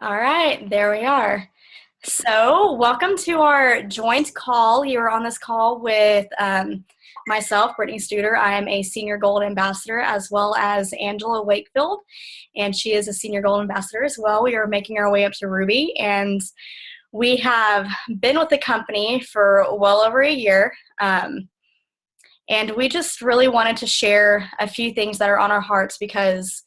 All right, there we are. So, welcome to our joint call. You are on this call with myself, Brittany Studer. I am a senior gold ambassador, as well as Angela Wakefield, and she is a senior gold ambassador as well. We are making our way up to Ruby, and we have been with the company for well over a year. And we just really wanted to share a few things that are on our hearts because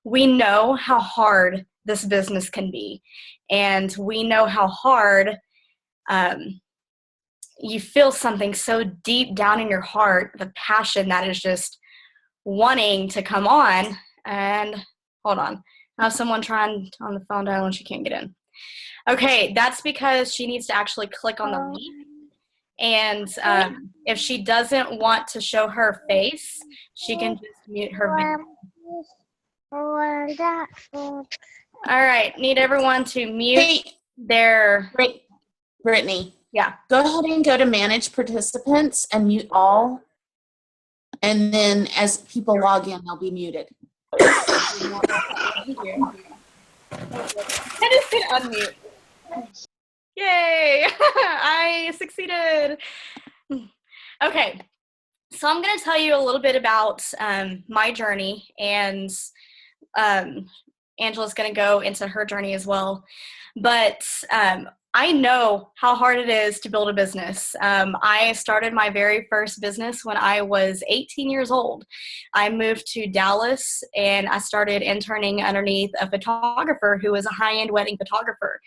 we know how hard this business can be. And we know how hard you feel something so deep down in your heart, the passion that is just wanting to come on. And hold on, I have someone trying on the phone dial and she can't get in. Okay, that's because she needs to actually click on the link. And if she doesn't want to show her face, she can just mute her video. All right, need everyone to mute their... Brittany. Yeah. Go ahead and go to manage participants and mute all. And then as people log in, they'll be muted. I just hit unmute. Yay! I succeeded. Okay, so I'm going to tell you a little bit about my journey, and Angela's going to go into her journey as well. But I know how hard it is to build a business. I started my very first business when I was 18 years old. I moved to Dallas and I started interning underneath a photographer who was a high-end wedding photographer.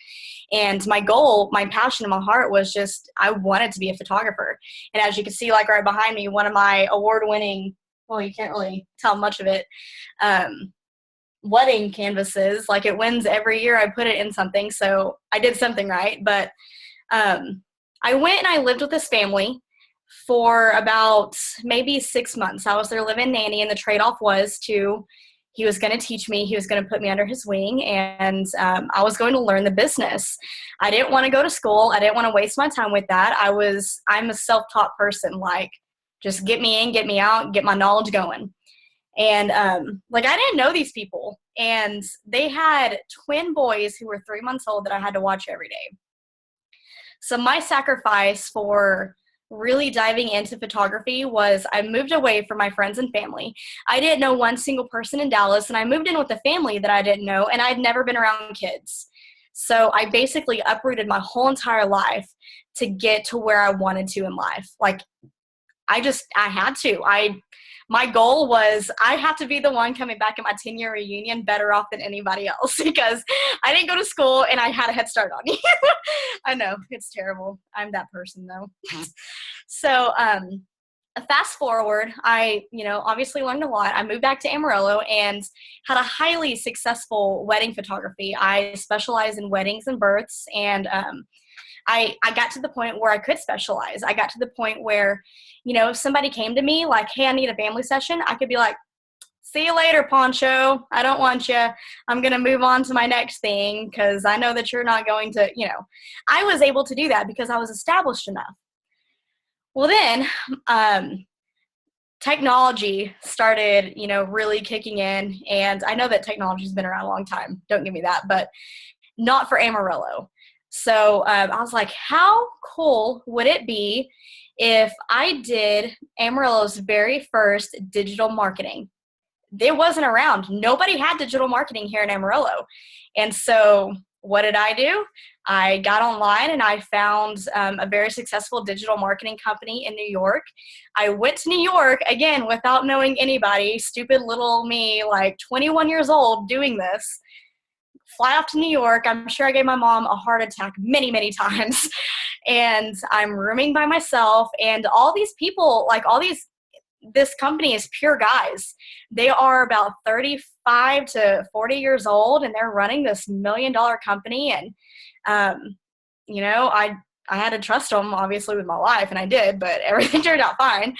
And my goal, my passion in my heart was just, I wanted to be a photographer. And as you can see, like right behind me, one of my award-winning, well, you can't really tell much of it, wedding canvases, like it wins every year. I put it in something, so I did something right. But I went and I lived with this family for about maybe 6 months. I was their live-in nanny, and the trade-off was he was going to teach me, he was going to put me under his wing, and I was going to learn the business. I didn't want to go to school. I didn't want to waste my time with that. I'm a self-taught person, like just get me in, get me out, get my knowledge going. And I didn't know these people, and they had twin boys who were 3 months old that I had to watch every day. So my sacrifice for really diving into photography was I moved away from my friends and family. I didn't know one single person in Dallas, and I moved in with a family that I didn't know, and I'd never been around kids. So I basically uprooted my whole entire life to get to where I wanted to in life. Like I had to. My goal was I have to be the one coming back at my 10-year reunion better off than anybody else because I didn't go to school and I had a head start on you. I know, it's terrible. I'm that person though. So fast forward, I obviously learned a lot. I moved back to Amarillo and had a highly successful wedding photography. I specialize in weddings and births, and I got to the point where I could specialize. I got to the point where, if somebody came to me like, hey, I need a family session, I could be like, see you later, Poncho. I don't want you. I'm going to move on to my next thing because I know that you're not going to, I was able to do that because I was established enough. Well, then technology started, really kicking in. And I know that technology has been around a long time. Don't give me that, but not for Amarillo. So I was like, how cool would it be if I did Amarillo's very first digital marketing? It wasn't around. Nobody had digital marketing here in Amarillo. And so what did I do? I got online and I found a very successful digital marketing company in New York. I went to New York, again, without knowing anybody, stupid little me, like 21 years old doing this. Fly off to New York. I'm sure I gave my mom a heart attack many, many times. And I'm rooming by myself. And all these people, this company is pure guys. They are about 35 to 40 years old, and they're running this $1 million company. And, I had to trust them, obviously, with my life, and I did, but everything turned out fine.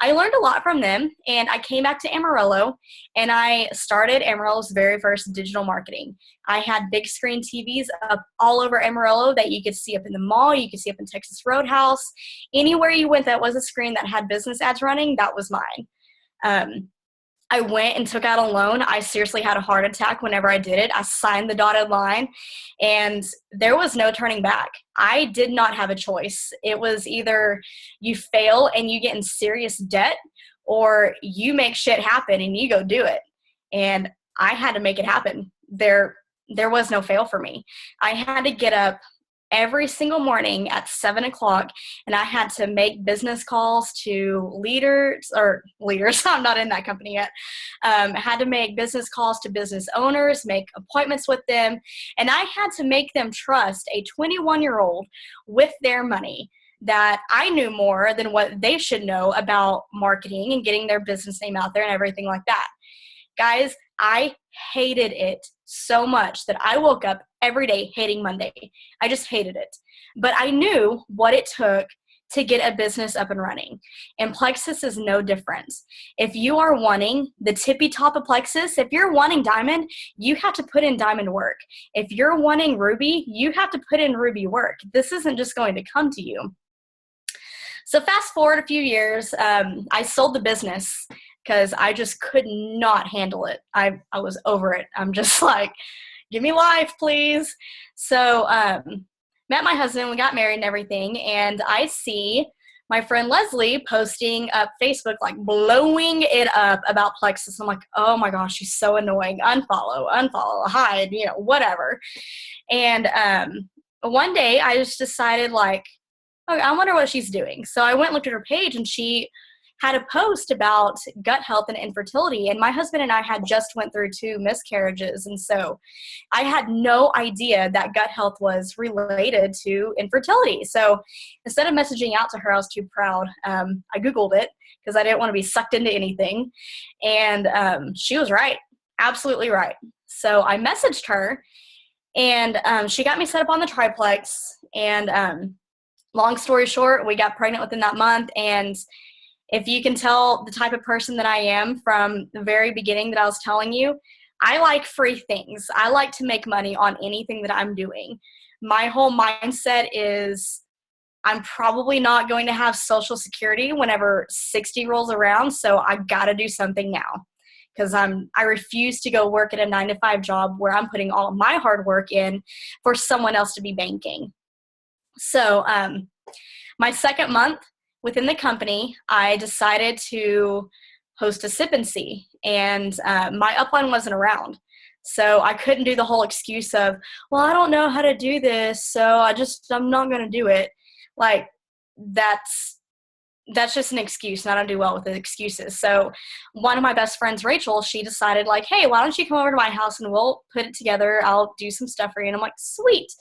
I learned a lot from them, and I came back to Amarillo, and I started Amarillo's very first digital marketing. I had big screen TVs up all over Amarillo that you could see up in the mall, you could see up in Texas Roadhouse. Anywhere you went that was a screen that had business ads running, that was mine. I went and took out a loan. I seriously had a heart attack whenever I did it. I signed the dotted line, and there was no turning back. I did not have a choice. It was either you fail and you get in serious debt, or you make shit happen and you go do it. And I had to make it happen. There was no fail for me. I had to get up every single morning at 7 o'clock, and I had to make business calls to leaders. I'm not in that company yet. I had to make business calls to business owners, make appointments with them, and I had to make them trust a 21-year-old with their money, that I knew more than what they should know about marketing and getting their business name out there and everything like that. Guys, I hated it so much that I woke up every day hating Monday. I just hated it. But I knew what it took to get a business up and running. And Plexus is no different. If you are wanting the tippy top of Plexus, if you're wanting diamond, you have to put in diamond work. If you're wanting ruby, you have to put in ruby work. This isn't just going to come to you. So fast forward a few years, I sold the business because I just could not handle it. I was over it. I'm just like, give me life, please. So met my husband, we got married and everything, and I see my friend Leslie posting up Facebook, like blowing it up about Plexus. I'm like, oh my gosh, she's so annoying. Unfollow, hide, whatever. And one day I just decided, like, okay, I wonder what she's doing. So I went and looked at her page, and she had a post about gut health and infertility. And my husband and I had just went through 2 miscarriages. And so I had no idea that gut health was related to infertility. So instead of messaging out to her, I was too proud. I Googled it because I didn't want to be sucked into anything. And she was right, absolutely right. So I messaged her, and she got me set up on the triplex. And long story short, we got pregnant within that month. And if you can tell the type of person that I am from the very beginning that I was telling you, I like free things. I like to make money on anything that I'm doing. My whole mindset is I'm probably not going to have Social Security whenever 60 rolls around, so I got to do something now, because I refuse to go work at a 9-to-5 job where I'm putting all of my hard work in for someone else to be banking. So my second month within the company, I decided to host a sip and see, and my upline wasn't around. So I couldn't do the whole excuse of, well, I don't know how to do this, so I'm not going to do it. Like, that's just an excuse, and I don't do well with the excuses. So one of my best friends, Rachel, she decided, like, hey, why don't you come over to my house and we'll put it together. I'll do some stuff for you. And I'm like, sweet.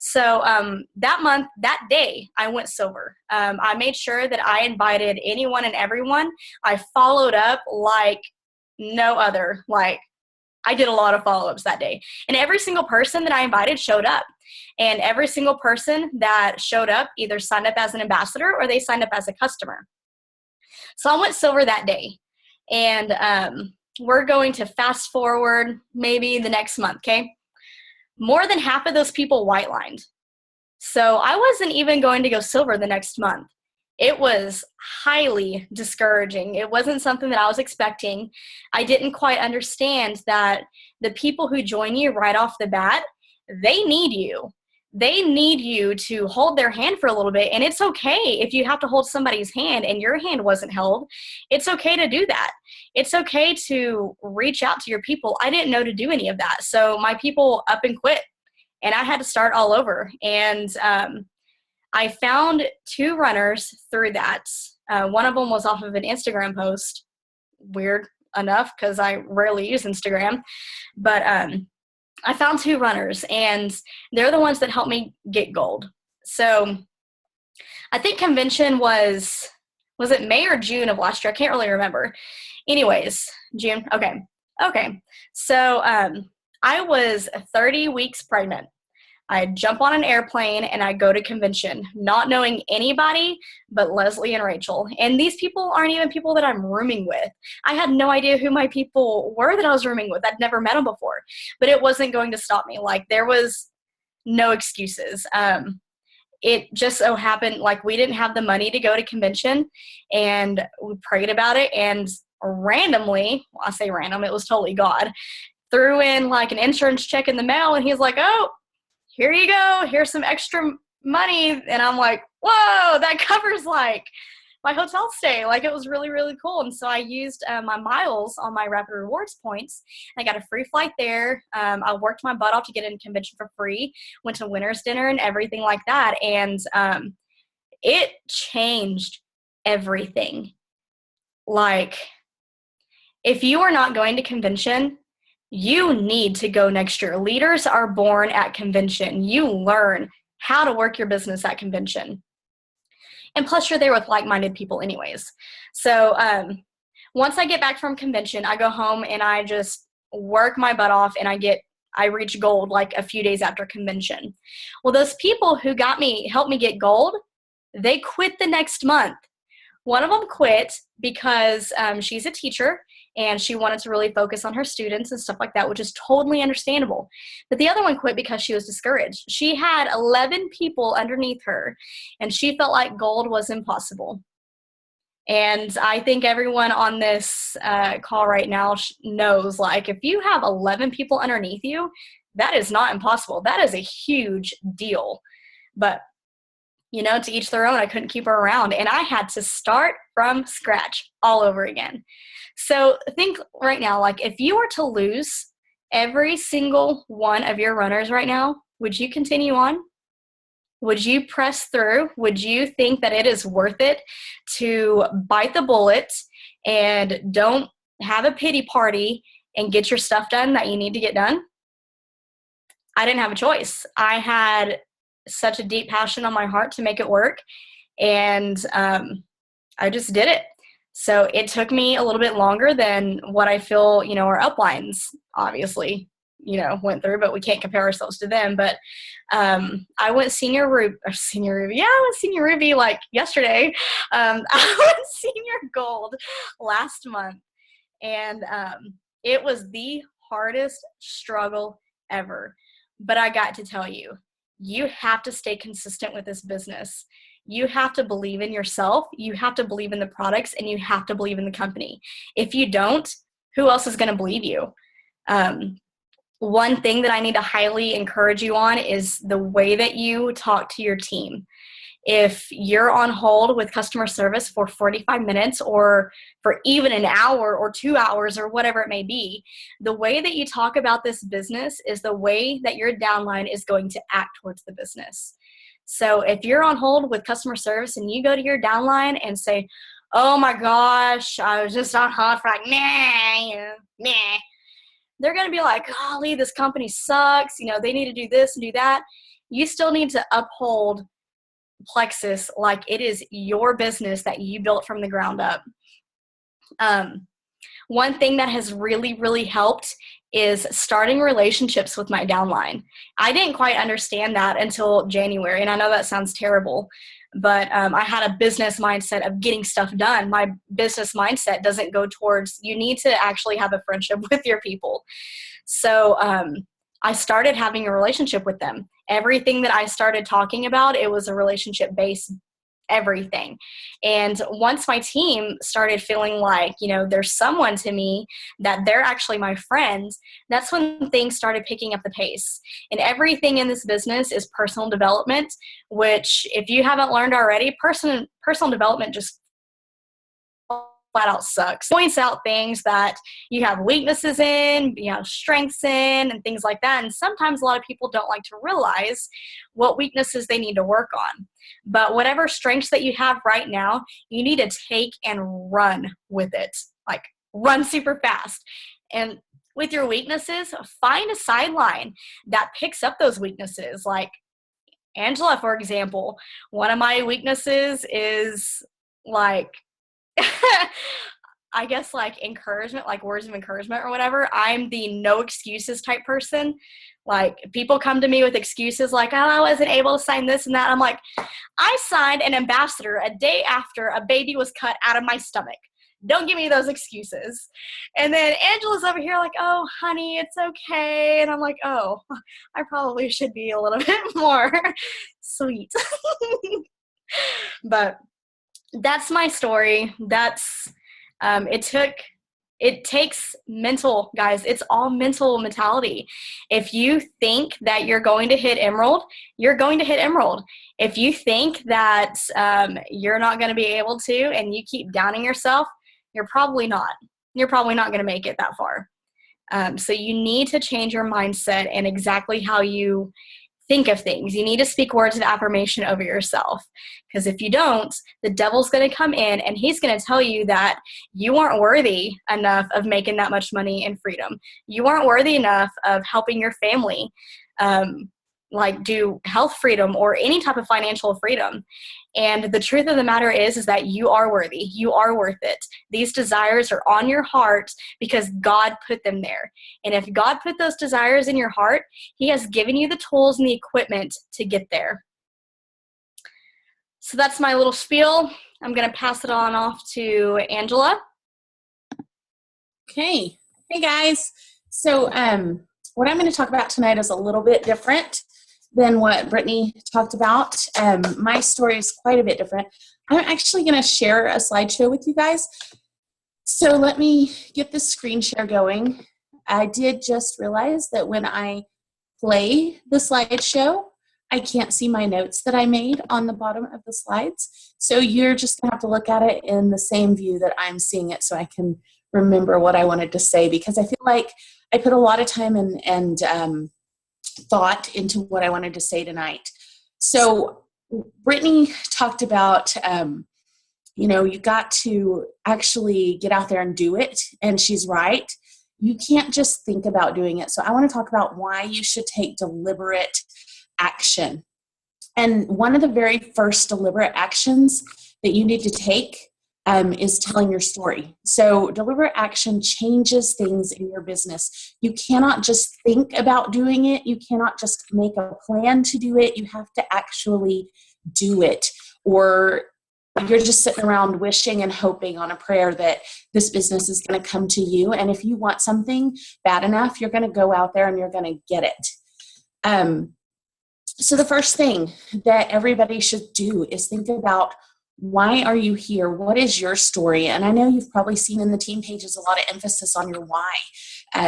So that day, I went sober. I made sure that I invited anyone and everyone. I followed up like no other. Like, I did a lot of follow-ups that day. And every single person that I invited showed up. And every single person that showed up either signed up as an ambassador or they signed up as a customer. So I went sober that day. And we're going to fast forward maybe the next month, okay? More than half of those people white lined. So I wasn't even going to go silver the next month. It was highly discouraging. It wasn't something that I was expecting. I didn't quite understand that the people who join you right off the bat, they need you. They need you to hold their hand for a little bit. And it's okay if you have to hold somebody's hand and your hand wasn't held. It's okay to do that. It's okay to reach out to your people. I didn't know to do any of that. So my people up and quit, and I had to start all over. And I found 2 runners through that. One of them was off of an Instagram post, weird enough because I rarely use Instagram. But I found 2 runners, and they're the ones that helped me get gold. So I think convention was it May or June of last year? I can't really remember. Anyways, June. Okay. So I was 30 weeks pregnant. I'd jump on an airplane and I'd go to convention, not knowing anybody but Leslie and Rachel. And these people aren't even people that I'm rooming with. I had no idea who my people were that I was rooming with. I'd never met them before. But it wasn't going to stop me. Like, there was no excuses. It just so happened, like, we didn't have the money to go to convention, and we prayed about it, and randomly, well, I say random, it was totally God, threw in like an insurance check in the mail, and he's like, oh, here you go, here's some extra money. And I'm like, whoa, that covers like my hotel stay. Like, it was really, really cool. And so I used my miles on my Rapid Rewards points. I got a free flight there. I worked my butt off to get in convention for free, went to winner's dinner and everything like that. And it changed everything. Like, if you are not going to convention, you need to go next year. Leaders are born at convention. You learn how to work your business at convention. And plus, you're there with like-minded people anyways. So once I get back from convention, I go home and I just work my butt off, and I reach gold like a few days after convention. Well, those people who helped me get gold, they quit the next month. One of them quit because she's a teacher and she wanted to really focus on her students and stuff like that, which is totally understandable. But the other one quit because she was discouraged. She had 11 people underneath her, and she felt like gold was impossible. And I think everyone on this call right now knows, like, if you have 11 people underneath you, that is not impossible. That is a huge deal. But to each their own. I couldn't keep her around, and I had to start from scratch all over again. So think right now, like, if you were to lose every single one of your runners right now, would you continue on? Would you press through? Would you think that it is worth it to bite the bullet and don't have a pity party and get your stuff done that you need to get done? I didn't have a choice. I had such a deep passion on my heart to make it work, and I just did it. So it took me a little bit longer than what I feel our uplines obviously went through, but we can't compare ourselves to them. But I went senior ruby like yesterday. I went senior gold last month, and it was the hardest struggle ever. But I got to tell you, you have to stay consistent with this business. You have to believe in yourself. You have to believe in the products, and you have to believe in the company. If you don't, who else is going to believe you? One thing that I need to highly encourage you on is the way that you talk to your team. If you're on hold with customer service for 45 minutes or for even an hour or 2 hours or whatever it may be, the way that you talk about this business is the way that your downline is going to act towards the business. So if you're on hold with customer service and you go to your downline and say, oh my gosh, I was just on hold for like, nah, they're going to be like, golly, this company sucks. They need to do this and do that. You still need to uphold Plexus like it is your business that you built from the ground up. One thing that has really, really helped is starting relationships with my downline. I didn't quite understand that until January, and I know that sounds terrible, but I had a business mindset of getting stuff done. My business mindset doesn't go towards, you need to actually have a friendship with your people. So I started having a relationship with them. Everything that I started talking about, it was a relationship-based everything. And once my team started feeling like, there's someone to me that they're actually my friends, that's when things started picking up the pace. And everything in this business is personal development, which if you haven't learned already, personal development just flat out sucks. Points out things that you have weaknesses in, strengths in, and things like that. And sometimes a lot of people don't like to realize what weaknesses they need to work on. But whatever strengths that you have right now, you need to take and run with it. Like, run super fast. And with your weaknesses, find a sideline that picks up those weaknesses. Like Angela, for example, one of my weaknesses is like, I guess like encouragement, like words of encouragement or whatever. I'm the no excuses type person. Like, people come to me with excuses like, oh, I wasn't able to sign this and that. I'm like, I signed an ambassador a day after a baby was cut out of my stomach. Don't give me those excuses. And then Angela's over here like, oh, honey, it's okay. And I'm like, oh, I probably should be a little bit more sweet. But that's my story. That's It takes mental, guys. It's all mental mentality. If you think that you're going to hit emerald, you're going to hit emerald. If you think that you're not going to be able to and you keep downing yourself, you're probably not. You're probably not going to make it that far. So you need to change your mindset and exactly how you think of things. You need to speak words of affirmation over yourself, because if you don't, the devil's going to come in and he's going to tell you that you aren't worthy enough of making that much money in freedom. You aren't worthy enough of helping your family like do health freedom or any type of financial freedom. And the truth of the matter is that you are worthy. You are worth it. These desires are on your heart because God put them there. And if God put those desires in your heart, he has given you the tools and the equipment to get there. So that's my little spiel. I'm going to pass it on off to Angela. Okay. Hey guys. So what I'm going to talk about tonight is a little bit different than what Brittany talked about. My story is quite a bit different. I'm actually going to share a slideshow with you guys. So let me get the screen share going. I did just realize that when I play the slideshow, I can't see my notes that I made on the bottom of the slides. So you're just going to have to look at it in the same view that I'm seeing it so I can remember what I wanted to say, because I feel like I put a lot of time and thought into what I wanted to say tonight. So Brittany talked about, you got to actually get out there and do it. And she's right. You can't just think about doing it. So I want to talk about why you should take deliberate action. And one of the very first deliberate actions that you need to take is telling your story. So deliberate action changes things in your business. You cannot just think about doing it. You cannot just make a plan to do it. You have to actually do it. Or you're just sitting around wishing and hoping on a prayer that this business is going to come to you. And if you want something bad enough, you're going to go out there and you're going to get it. So the first thing that everybody should do is think about, why are you here? What is your story? And I know you've probably seen in the team pages a lot of emphasis on your why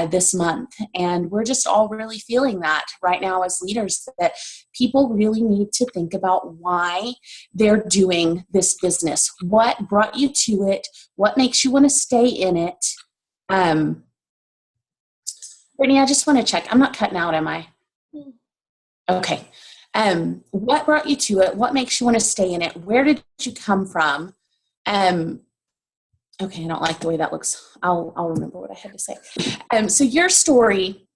this month. And we're just all really feeling that right now as leaders, that people really need to think about why they're doing this business. What brought you to it? What makes you want to stay in it? Brittany, I just want to check. I'm not cutting out, am I? Okay. What brought you to it? What makes you want to stay in it? Where did you come from? Okay, I don't like the way that looks. I'll remember what I had to say. So your story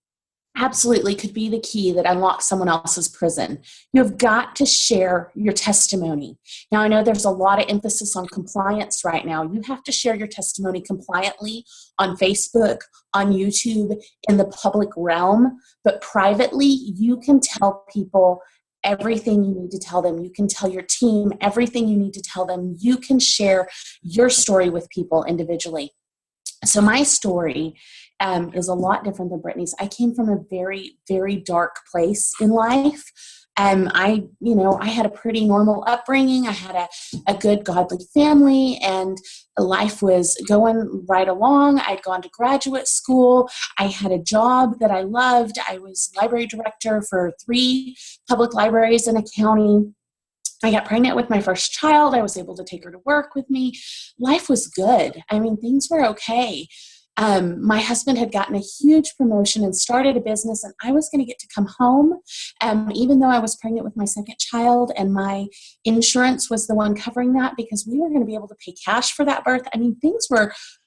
absolutely could be the key that unlocks someone else's prison. You've got to share your testimony. Now, I know there's a lot of emphasis on compliance right now. You have to share your testimony compliantly on Facebook, on YouTube, in the public realm, but privately, you can tell people everything you need to tell them. You can tell your team everything you need to tell them. You can share your story with people individually. So my story is a lot different than Brittany's. I came from a very, very dark place in life. I had a pretty normal upbringing. I had a good godly family, and life was going right along. I'd gone to graduate school. I had a job that I loved. I was library director for 3 public libraries in a county. I got pregnant with my first child. I was able to take her to work with me. Life was good. I mean, things were okay. My husband had gotten a huge promotion and started a business, and I was going to get to come home, even though I was pregnant with my second child, and my insurance was the one covering that because we were going to be able to pay cash for that birth. I mean,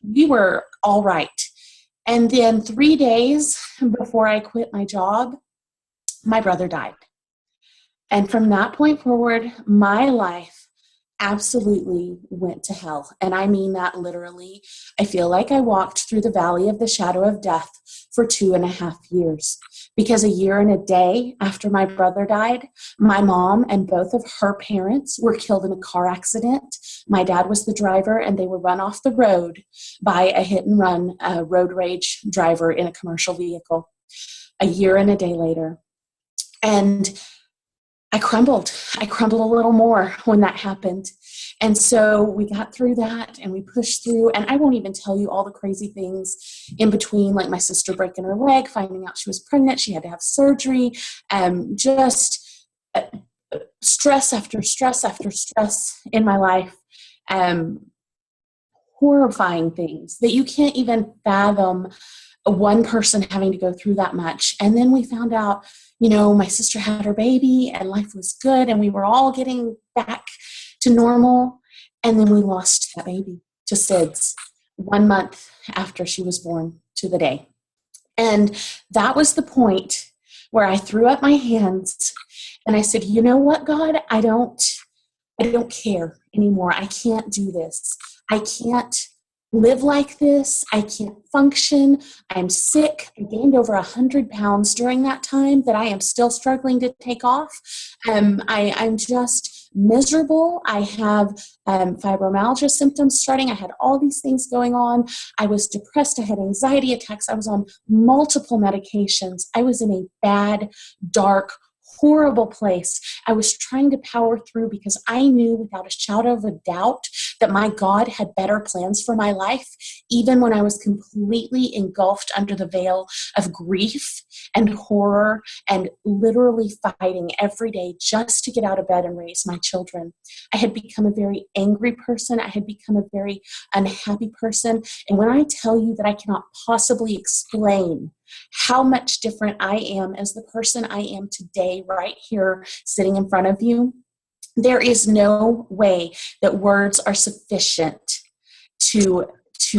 we were all right. And then 3 days before I quit my job, my brother died. And from that point forward, my life absolutely went to hell. And I mean that literally. I feel like I walked through the valley of the shadow of death for 2.5 years, because a year and a day after my brother died, my mom and both of her parents were killed in a car accident. My dad was the driver, and they were run off the road by a hit and run road rage driver in a commercial vehicle a year and a day later. And I crumbled a little more when that happened. And so we got through that and we pushed through, and I won't even tell you all the crazy things in between, like my sister breaking her leg, finding out she was pregnant, she had to have surgery, just stress after stress after stress in my life, horrifying things that you can't even fathom one person having to go through that much. And then we found out, my sister had her baby and life was good and we were all getting back to normal. And then we lost that baby to SIDS 1 month after she was born to the day. And that was the point where I threw up my hands and I said, you know what, God, I don't care anymore. I can't do this. I can't live like this. I can't function. I'm sick. I gained over 100 pounds during that time that I am still struggling to take off. I'm just miserable. I have fibromyalgia symptoms starting. I had all these things going on. I was depressed. I had anxiety attacks. I was on multiple medications. I was in a bad, dark, horrible place. I was trying to power through because I knew without a shadow of a doubt that my God had better plans for my life, even when I was completely engulfed under the veil of grief and horror and literally fighting every day just to get out of bed and raise my children. I had become a very angry person. I had become a very unhappy person. And when I tell you that I cannot possibly explain how much different I am as the person I am today, right here, sitting in front of you, there is no way that words are sufficient to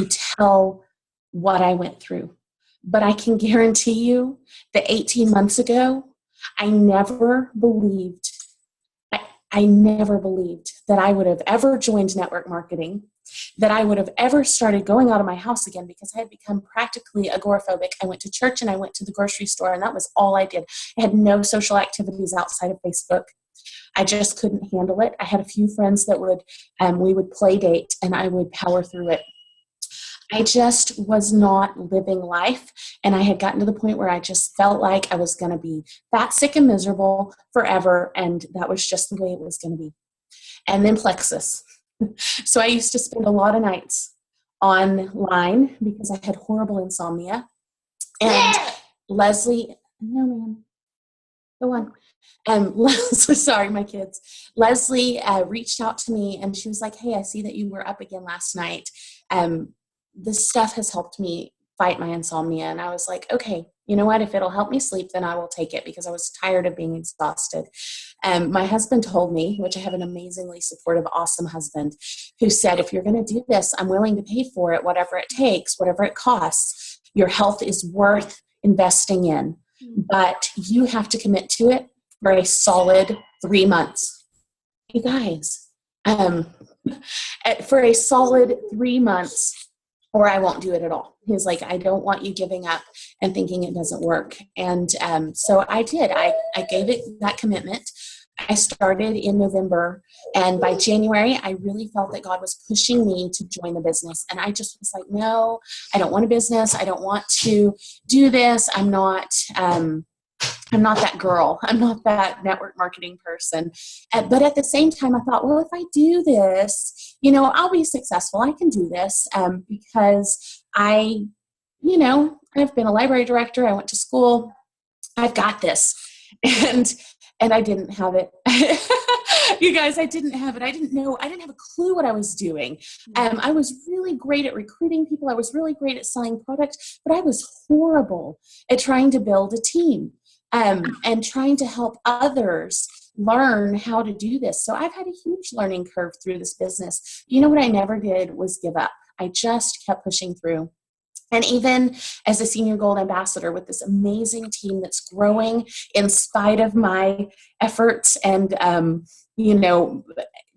tell what I went through. But I can guarantee you that 18 months ago, I never believed that I would have ever joined network marketing, that I would have ever started going out of my house again, because I had become practically agoraphobic. I went to church and I went to the grocery store, and that was all I did. I had no social activities outside of Facebook. I just couldn't handle it. I had a few friends that we would play date and I would power through it. I just was not living life, and I had gotten to the point where I just felt like I was going to be fat, sick, and miserable forever, and that was just the way it was going to be. And then Plexus. So I used to spend a lot of nights online because I had horrible insomnia. And Leslie, no, ma'am, go on. Leslie, sorry, my kids. Leslie reached out to me and she was like, hey, I see that you were up again last night. This stuff has helped me fight my insomnia. And I was like, okay, you know what? If it'll help me sleep, then I will take it, because I was tired of being exhausted. My husband told me, which I have an amazingly supportive, awesome husband, who said, if you're going to do this, I'm willing to pay for it, whatever it takes, whatever it costs. Your health is worth investing in, but you have to commit to it for a solid 3 months. You guys, for a solid 3 months, or I won't do it at all. He was like, I don't want you giving up and thinking it doesn't work. And so I did. I gave it that commitment. I started in November, and by January, I really felt that God was pushing me to join the business. And I just was like, no, I don't want a business. I don't want to do this. I'm not that girl. I'm not that network marketing person. But at the same time, I thought, well, if I do this, I'll be successful. I can do this because I've been a library director. I went to school. I've got this. And I didn't have it. You guys, I didn't have it. I didn't have a clue what I was doing. I was really great at recruiting people. I was really great at selling products, but I was horrible at trying to build a team. And trying to help others learn how to do this. So I've had a huge learning curve through this business. You know what I never did was give up. I just kept pushing through. And even as a senior gold ambassador with this amazing team that's growing in spite of my efforts and,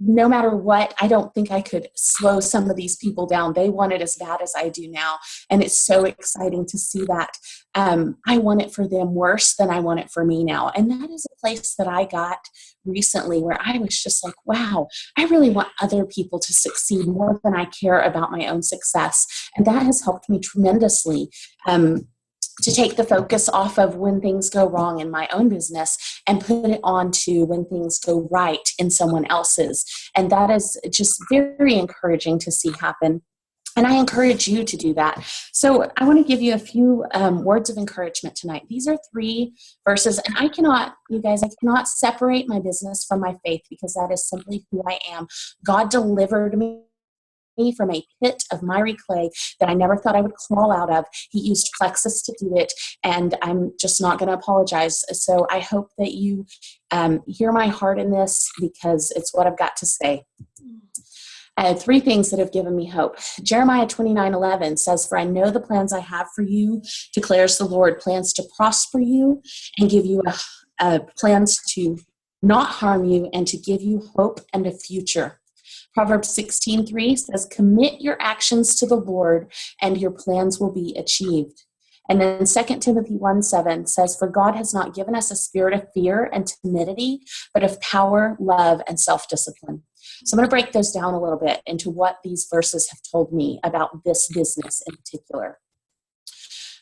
no matter what, I don't think I could slow some of these people down. They want it as bad as I do now. And it's so exciting to see that. I want it for them worse than I want it for me now. And that is a place that I got recently where I was just like, wow, I really want other people to succeed more than I care about my own success. And that has helped me tremendously to take the focus off of when things go wrong in my own business and put it onto when things go right in someone else's. And that is just very encouraging to see happen. And I encourage you to do that. So I want to give you a few words of encouragement tonight. These are 3 verses, and I cannot separate my business from my faith, because that is simply who I am. God delivered me from a pit of miry clay that I never thought I would crawl out of. He used Plexus to do it, and I'm just not going to apologize. So I hope that you hear my heart in this, because it's what I've got to say. 3 things that have given me hope. Jeremiah 29:11 says, "For I know the plans I have for you, declares the Lord, plans to prosper you and give you plans to not harm you and to give you hope and a future." Proverbs 16:3 says, "Commit your actions to the Lord and your plans will be achieved." And then 2 Timothy 1:7 says, "For God has not given us a spirit of fear and timidity, but of power, love, and self-discipline." So I'm going to break those down a little bit into what these verses have told me about this business in particular.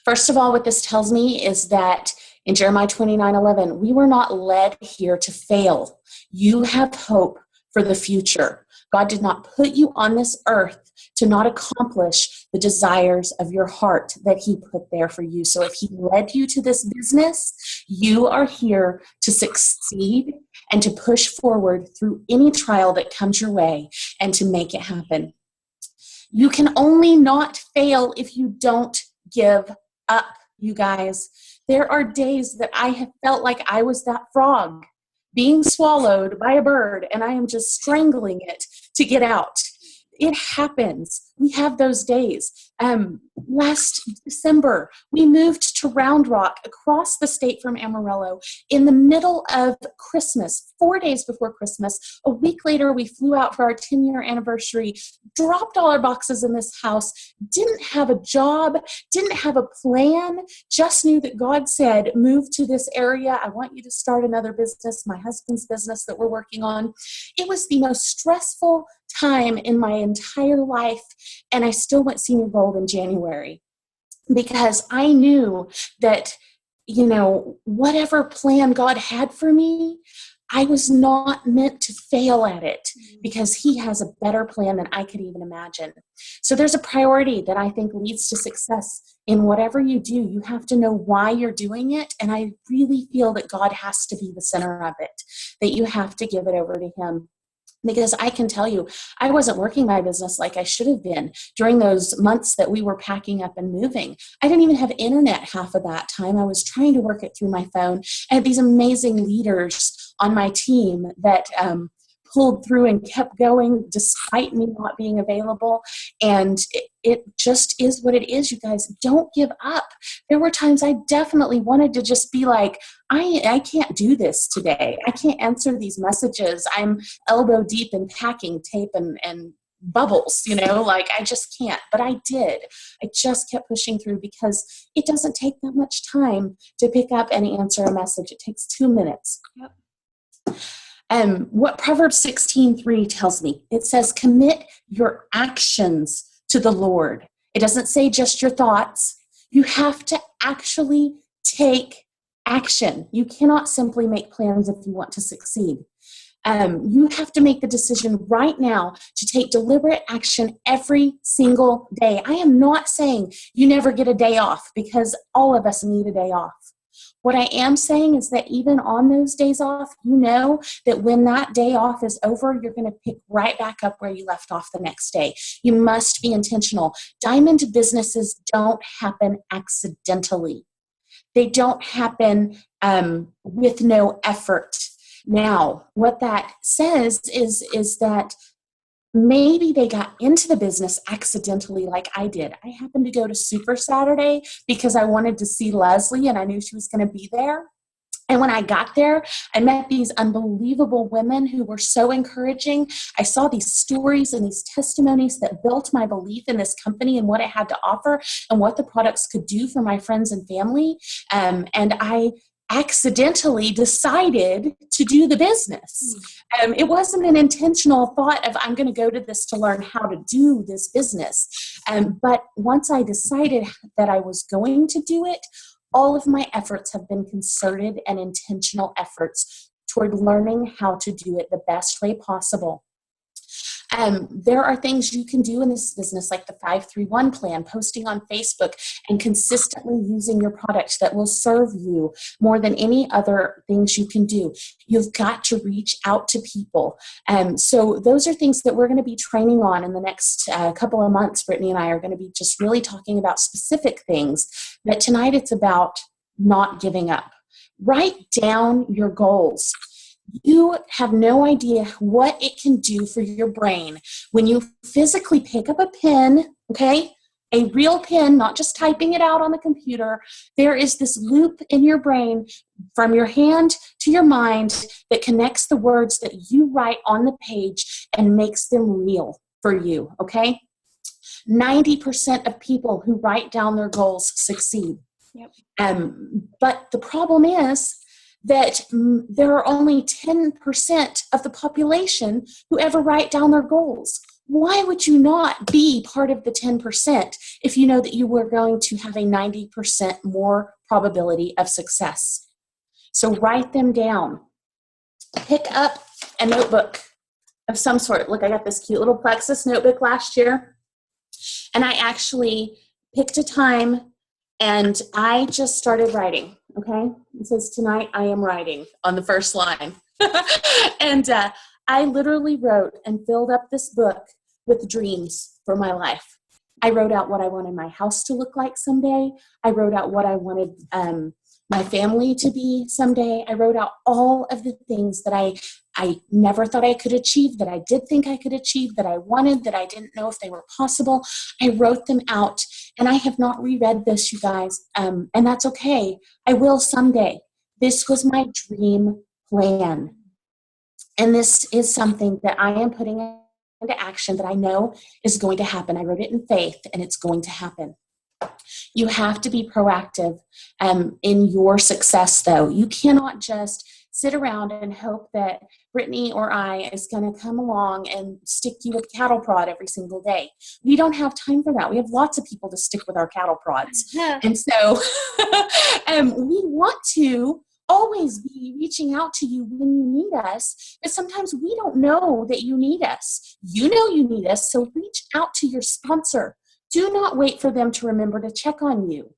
First of all, what this tells me is that in Jeremiah 29:11, we were not led here to fail. You have hope for the future. God did not put you on this earth to not accomplish the desires of your heart that he put there for you. So if he led you to this business, you are here to succeed and to push forward through any trial that comes your way and to make it happen. You can only not fail if you don't give up, you guys. There are days that I have felt like I was that frog being swallowed by a bird, and I am just strangling it to get out. It happens. We have those days. Last December, we moved to Round Rock across the state from Amarillo in the middle of Christmas, 4 days before Christmas. A week later, we flew out for our 10-year anniversary, dropped all our boxes in this house, didn't have a job, didn't have a plan, just knew that God said, move to this area. I want you to start another business, my husband's business that we're working on. It was the most stressful time in my entire life, and I still went senior gold in January because I knew that, whatever plan God had for me, I was not meant to fail at it because he has a better plan than I could even imagine. So there's a priority that I think leads to success in whatever you do. You have to know why you're doing it, and I really feel that God has to be the center of it, that you have to give it over to him. Because I can tell you, I wasn't working my business like I should have been during those months that we were packing up and moving. I didn't even have internet half of that time. I was trying to work it through my phone. I had these amazing leaders on my team that pulled through and kept going despite me not being available. And it just is what it is, you guys. Don't give up. There were times I definitely wanted to just be like, I can't do this today. I can't answer these messages. I'm elbow deep in packing tape and bubbles, I just can't. But I did. I just kept pushing through because it doesn't take that much time to pick up and answer a message. It takes 2 minutes. Yep. What Proverbs 16:3 tells me, it says, commit your actions to the Lord. It doesn't say just your thoughts. You have to actually take action. You cannot simply make plans if you want to succeed. You have to make the decision right now to take deliberate action every single day. I am not saying you never get a day off, because all of us need a day off. What I am saying is that even on those days off, you know that when that day off is over, you're going to pick right back up where you left off the next day. You must be intentional. Diamond businesses don't happen accidentally. They don't happen with no effort. Now, what that says is that maybe they got into the business accidentally like I did. I happened to go to Super Saturday because I wanted to see Leslie and I knew she was going to be there. And when I got there, I met these unbelievable women who were so encouraging. I saw these stories and these testimonies that built my belief in this company and what it had to offer and what the products could do for my friends and family. And I accidentally decided to do the business. It wasn't an intentional thought of, I'm going to go to this to learn how to do this business. But once I decided that I was going to do it, All of my efforts have been concerted and intentional efforts toward learning how to do it the best way possible. There are things you can do in this business, like the 5-3-1 plan, posting on Facebook, and consistently using your product that will serve you more than any other things you can do. You've got to reach out to people. So those are things that we're going to be training on in the next couple of months. Brittany and I are going to be just really talking about specific things. But tonight it's about not giving up. Write down your goals. You have no idea what it can do for your brain when you physically pick up a pen, okay? A real pen, not just typing it out on the computer. There is this loop in your brain from your hand to your mind that connects the words that you write on the page and makes them real for you, okay? 90% of people who write down their goals succeed. Yep. But the problem is that there are only 10% of the population who ever write down their goals. Why would you not be part of the 10% if you know that you were going to have a 90% more probability of success? So write them down. Pick up a notebook of some sort. Look, I got this cute little Plexus notebook last year, and I actually picked a time and I just started writing, okay? It says, tonight I am writing on the first line. And I literally wrote and filled up this book with dreams for my life. I wrote out what I wanted my house to look like someday. I wrote out what I wanted my family to be someday. I wrote out all of the things that I never thought I could achieve, that I did think I could achieve, that I wanted, that I didn't know if they were possible. I wrote them out, and I have not reread this, you guys, and that's okay. I will someday. This was my dream plan, and this is something that I am putting into action that I know is going to happen. I wrote it in faith, and it's going to happen. You have to be proactive in your success, though. You cannot just sit around and hope that Brittany or I is going to come along and stick you with cattle prod every single day. We don't have time for that. We have lots of people to stick with our cattle prods. Yeah. And so we want to always be reaching out to you when you need us, but sometimes we don't know that you need us. You know you need us, so reach out to your sponsor. Do not wait for them to remember to check on you.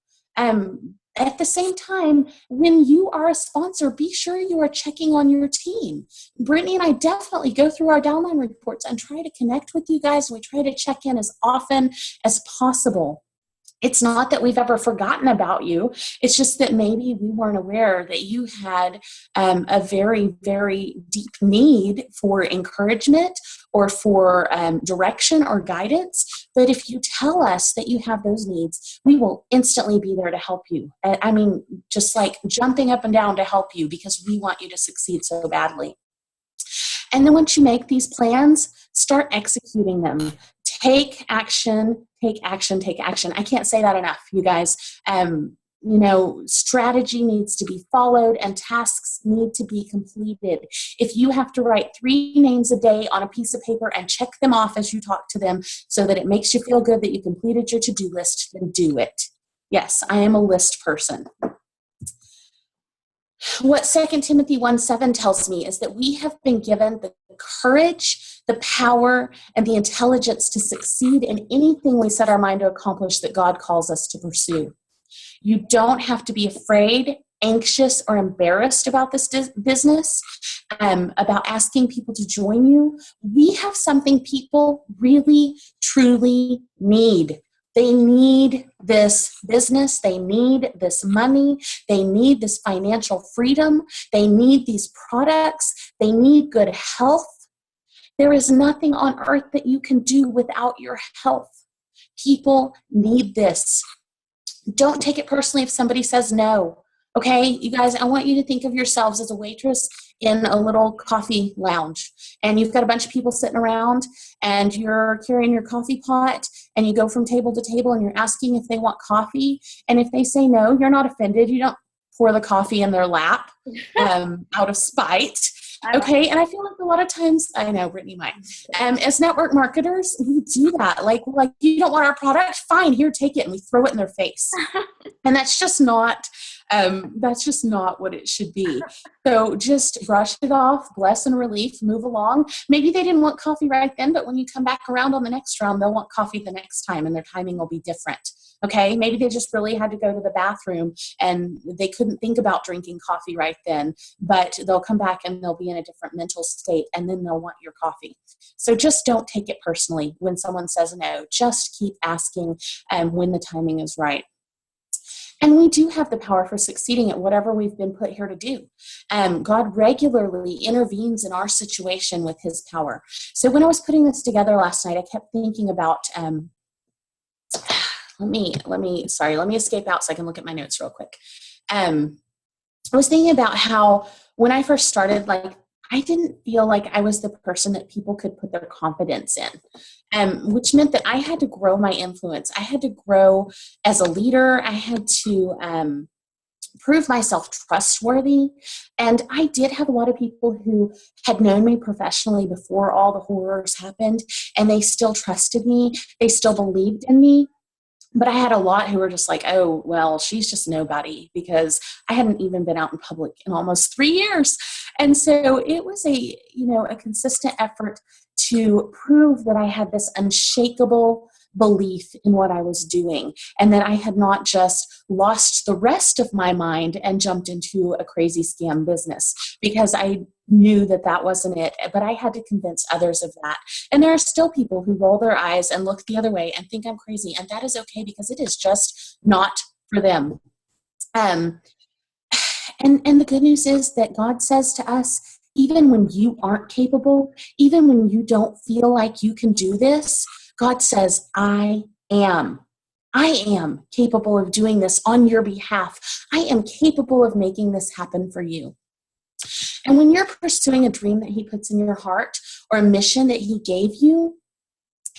At the same time, when you are a sponsor, be sure you are checking on your team. Brittany and I definitely go through our downline reports and try to connect with you guys. We try to check in as often as possible. It's not that we've ever forgotten about you. It's just that maybe we weren't aware that you had a very, very deep need for encouragement or for direction or guidance. But if you tell us that you have those needs, we will instantly be there to help you. I mean, just like jumping up and down to help you, because we want you to succeed so badly. And then once you make these plans, start executing them. Take action, take action, take action. I can't say that enough, you guys. Strategy needs to be followed and tasks need to be completed. If you have to write 3 names a day on a piece of paper and check them off as you talk to them so that it makes you feel good that you completed your to-do list, then do it. Yes, I am a list person. What 2 Timothy 1:7 tells me is that we have been given the courage, the power, and the intelligence to succeed in anything we set our mind to accomplish that God calls us to pursue. You don't have to be afraid, anxious, or embarrassed about this business, about asking people to join you. We have something people really, truly need. They need this business. They need this money. They need this financial freedom. They need these products. They need good health. There is nothing on earth that you can do without your health. People need this. Don't take it personally if somebody says no. Okay, you guys, I want you to think of yourselves as a waitress in a little coffee lounge, and you've got a bunch of people sitting around, and you're carrying your coffee pot, and you go from table to table, and you're asking if they want coffee, and if they say no, you're not offended. You don't pour the coffee in their lap out of spite. I like Okay, and I feel like a lot of times, I know Brittany might, as network marketers, we do that. Like you don't want our product? Fine, here, take it, and we throw it in their face. And that's just not what it should be. So just brush it off, bless and relief, move along. Maybe they didn't want coffee right then, but when you come back around on the next round, they'll want coffee the next time, and their timing will be different. Okay, maybe they just really had to go to the bathroom and they couldn't think about drinking coffee right then, but they'll come back and they'll be in a different mental state, and then they'll want your coffee. So just don't take it personally when someone says no. Just keep asking when the timing is right. And we do have the power for succeeding at whatever we've been put here to do. God regularly intervenes in our situation with his power. So when I was putting this together last night, I kept thinking about, let me escape out so I can look at my notes real quick. I was thinking about how when I first started, like, I didn't feel like I was the person that people could put their confidence in, which meant that I had to grow my influence. I had to grow as a leader. I had to prove myself trustworthy. And I did have a lot of people who had known me professionally before all the horrors happened, and they still trusted me. They still believed in me. But I had a lot who were just like, oh, well, she's just nobody, because I hadn't even been out in public in almost 3 years. And so it was a consistent effort to prove that I had this unshakable belief in what I was doing, and that I had not just lost the rest of my mind and jumped into a crazy scam business, because I knew that that wasn't it, but I had to convince others of that. And there are still people who roll their eyes and look the other way and think I'm crazy, and that is okay, because it is just not for them. And the good news is that God says to us, even when you aren't capable, even when you don't feel like you can do this, God says, I am capable of doing this on your behalf. I am capable of making this happen for you. And when you're pursuing a dream that he puts in your heart, or a mission that he gave you,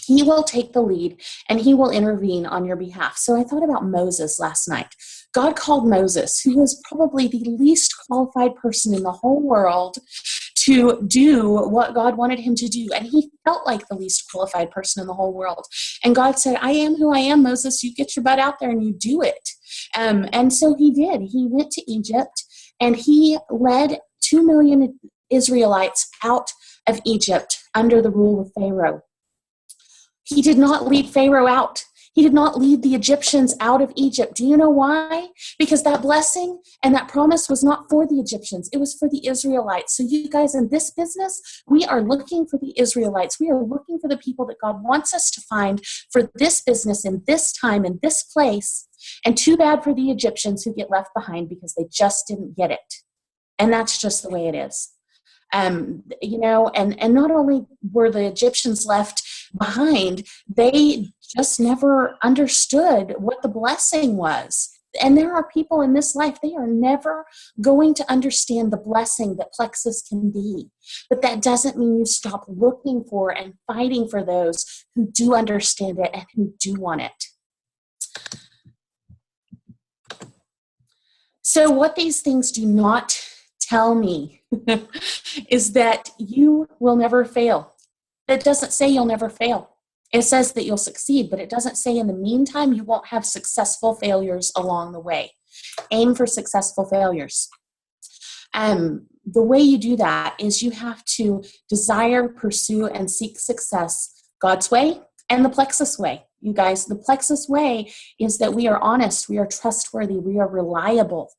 he will take the lead and he will intervene on your behalf. So I thought about Moses last night. God called Moses, who was probably the least qualified person in the whole world, to do what God wanted him to do. And he felt like the least qualified person in the whole world. And God said, I am who I am, Moses. You get your butt out there and you do it. And so he did. He went to Egypt and he led 2 million Israelites out of Egypt under the rule of Pharaoh. He did not lead Pharaoh out. He did not lead the Egyptians out of Egypt. Do you know why? Because that blessing and that promise was not for the Egyptians. It was for the Israelites. So you guys, in this business, we are looking for the Israelites. We are looking for the people that God wants us to find for this business in this time, in this place. And too bad for the Egyptians who get left behind because they just didn't get it. And that's just the way it is. And not only were the Egyptians left behind, they just never understood what the blessing was. And there are people in this life, they are never going to understand the blessing that Plexus can be. But that doesn't mean you stop looking for and fighting for those who do understand it and who do want it. So what these things do not tell me is that you will never fail. It doesn't say you'll never fail. It says that you'll succeed, but it doesn't say in the meantime you won't have successful failures along the way. Aim for successful failures. The way you do that is you have to desire, pursue, and seek success God's way and the Plexus way. You guys, the Plexus way is that we are honest, we are trustworthy, we are reliable,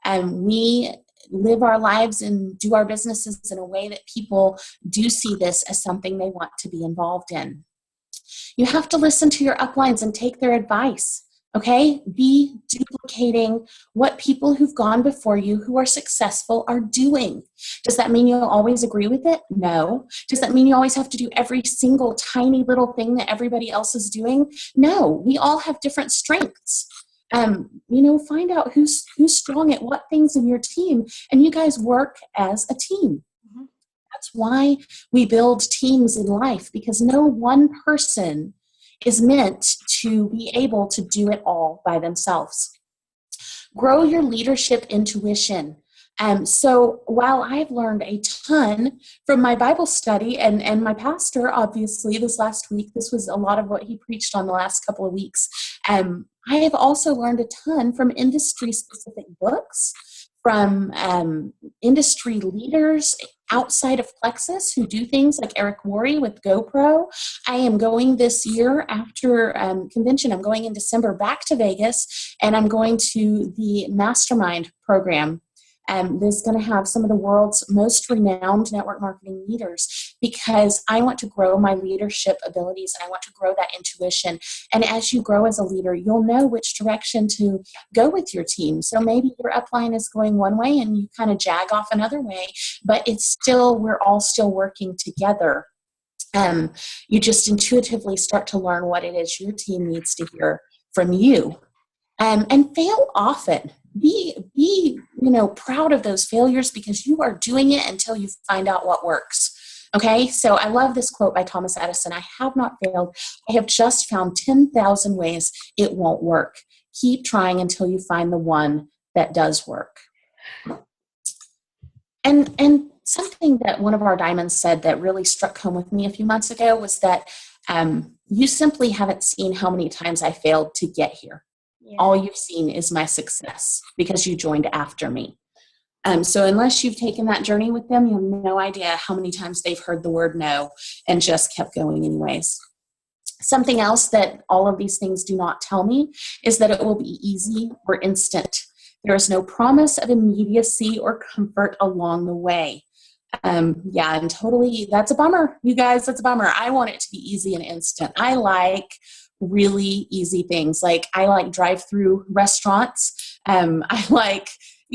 and we live our lives and do our businesses in a way that people do see this as something they want to be involved in. You have to listen to your uplines and take their advice, okay? Be duplicating what people who've gone before you who are successful are doing. Does that mean you'll always agree with it? No. Does that mean you always have to do every single tiny little thing that everybody else is doing? No. We all have different strengths. Find out who's strong at what things in your team, and you guys work as a team. Mm-hmm. That's why we build teams in life, because no one person is meant to be able to do it all by themselves. Grow your leadership intuition. So while I've learned a ton from my Bible study and my pastor, obviously, this last week, this was a lot of what he preached on the last couple of weeks. I have also learned a ton from industry-specific books, from industry leaders outside of Plexus who do things like Eric Worre with GoPro. I am going this year after convention. I'm going in December back to Vegas, and I'm going to the Mastermind program. This is going to have some of the world's most renowned network marketing leaders, because I want to grow my leadership abilities and I want to grow that intuition. And as you grow as a leader, you'll know which direction to go with your team. So maybe your upline is going one way and you kind of jag off another way, but it's still, we're all still working together. You just intuitively start to learn what it is your team needs to hear from you. And fail often. Be proud of those failures, because you are doing it until you find out what works. Okay, so I love this quote by Thomas Edison. I have not failed. I have just found 10,000 ways it won't work. Keep trying until you find the one that does work. And something that one of our diamonds said that really struck home with me a few months ago was that you simply haven't seen how many times I failed to get here. Yeah. All you've seen is my success because you joined after me. So unless you've taken that journey with them, you have no idea how many times they've heard the word no and just kept going anyways. Something else that all of these things do not tell me is that it will be easy or instant. There is no promise of immediacy or comfort along the way. And totally, that's a bummer, you guys, that's a bummer. I want it to be easy and instant. I like really easy things. Like I like drive-through restaurants. I like,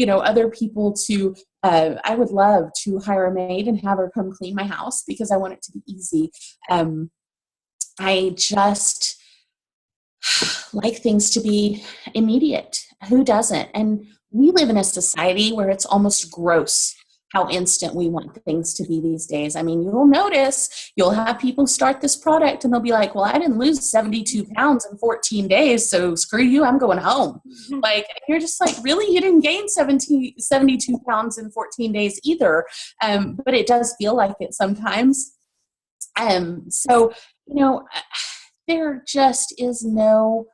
other people to, I would love to hire a maid and have her come clean my house because I want it to be easy. I just like things to be immediate. Who doesn't? And we live in a society where it's almost gross how instant we want things to be these days. I mean, you'll notice, you'll have people start this product and they'll be like, well, I didn't lose 72 pounds in 14 days, so screw you, I'm going home. Like, you're just like, really? You didn't gain 72 pounds in 14 days either. But it does feel like it sometimes. So, there just is no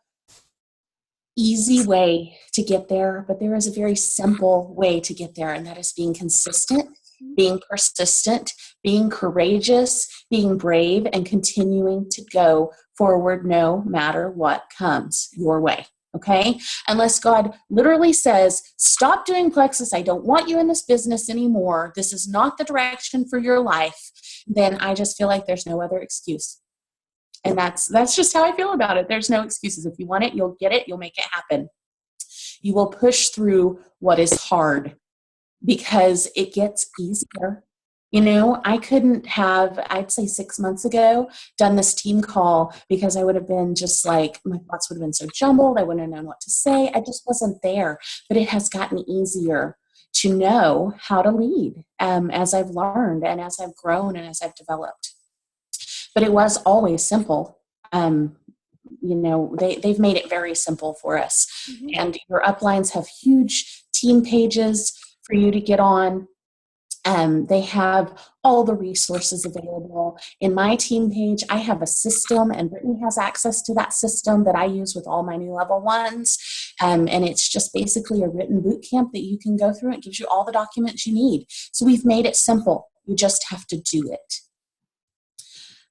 easy way to get there, but there is a very simple way to get there, and that is being consistent, being persistent, being courageous, being brave, and continuing to go forward no matter what comes your way. Okay? Unless God literally says, stop doing Plexus, I don't want you in this business anymore, this is not the direction for your life, then I just feel like there's no other excuse. And that's just how I feel about it. There's no excuses. If you want it, you'll get it. You'll make it happen. You will push through what is hard because it gets easier. I couldn't have, I'd say 6 months ago, done this team call because I would have been just like, my thoughts would have been so jumbled. I wouldn't have known what to say. I just wasn't there. But it has gotten easier to know how to lead as I've learned and as I've grown and as I've developed. But it was always simple. They've made it very simple for us. Mm-hmm. And your uplines have huge team pages for you to get on. They have all the resources available. In my team page, I have a system, and Brittany has access to that system that I use with all my new level ones. And it's just basically a written boot camp that you can go through. It gives you all the documents you need. So we've made it simple. You just have to do it.